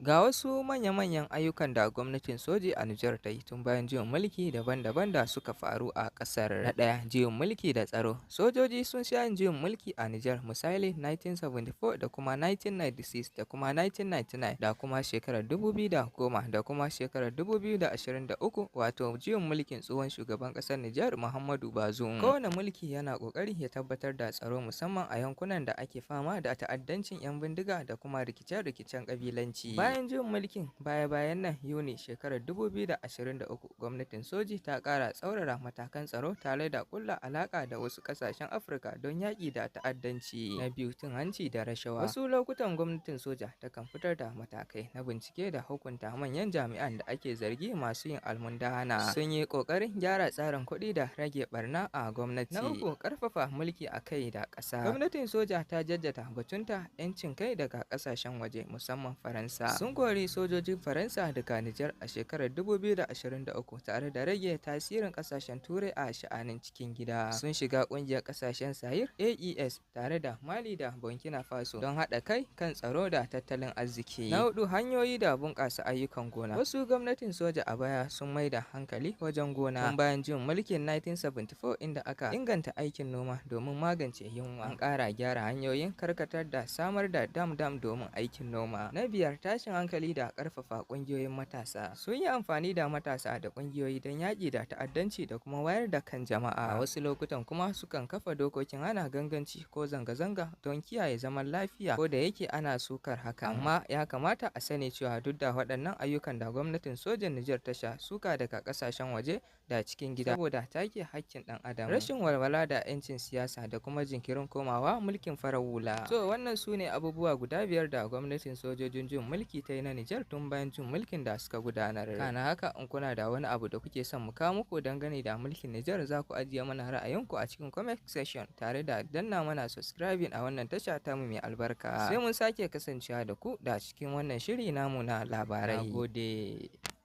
Ga wasu manya-manyan ayyukan da gwamnatin soji a Nijar ta yi tun bayan juyin mulki daban-daban da suka faru a ƙasar. Na ɗaya, juyin mulki da tsaro. Sojoji sun sha yin juyin mulki a Nijar, misali 1974 da kuma 1996 da kuma 1999 da kuma shekarar 2010 da kuma shekarar 2023, wato juyin mulkin tsohon shugaban ƙasar Nijar Muhammadu Bazoum. Kowane mulki yana ƙoƙari ya tabbatar da tsaro, musamman a yankunan da ake fama da ta'addancin 'yan bindiga da kuma rikice-rikicen ƙabilanci. Bayan juyin mulkin baya-bayan nan, Yuni shekarar 2023, gwamnatin soji ta ƙara tsaurara matakan tsaro tare da ƙulla alaƙa da wasu ƙasashen Afirka don yaƙi da ta'addanci. Na biyu, cin hanci da rashawa. Wasu lokutan gwamnatin soja takan fitar da matakai na bincike da hukunta manyan jami'an da ake zargi masu yin almundahana. Sun yi ƙoƙarin gyara tsarin kuɗi da rage barna a gwamnati. Na uku, ƙarfafa mulki a kai da ƙasa. Gwamnatin soja ta jaddada batunta 'yancin kai daga ƙasashen waje, musamman Faransa. Sun kori sojojin Faransa daga Nijar a shekarar 2023 tare da rage tasirin ƙasashen Turai a sha'anin cikin gida. Sun shiga ƙungiyar ƙasashen Sahel AES tare da Mali da Burkina Faso don haɗa kai kan tsaro da tattalin arziki. Na hudu, hanyoyi da bunƙasa ayyukan gona. Wasu gwamnatin soja a baya sun mai da hankali wajen gona. Tun bayan jin mulkin 1974, inda aka inganta aikin noma domin magance yunwa. An ƙara gyara hanyoyin karkatar da samar da dam-dam domin aikin noma. Na biyar, tashin hankali da ƙarfafa ƙungiyoyin matasa. Sun yi amfani da matasa da ƙungiyoyi don yaƙi da ta'addanci da kuma wayar da kan jama'a. A wasu lokutan kuma sukan kafa dokokin hana ganganci ko zanga-zanga don kiyaye zaman lafiya, ko da yake ana sukar haka. Amma ya kamata a sani cewa duk da waɗannan ayyukan da gwamnatin sojan Nijar ta sha suka daga ƙasashen waje da cikin gida saboda take hakkin ɗan adam, rashin walwala da 'yancin siyasa da kuma jinkirin komawa mulkin farar hula. So wannan su ne abubuwa guda biyar da gwamnatin sojojin jin mulki ta yi na Nijar tun bayan jin mulkin da suka gudanar. Kana haka, in kuna da wani abu da kuke son mu kawo muku dangane da mulkin Nijar, za ku ajiye mana ra'ayinku a cikin comment section tare da danna mana subscribing a wannan tasha tamu mai albarka. Sai mun sake kasancewa da ku da cikin wannan shiri namu na labarai. Nagode.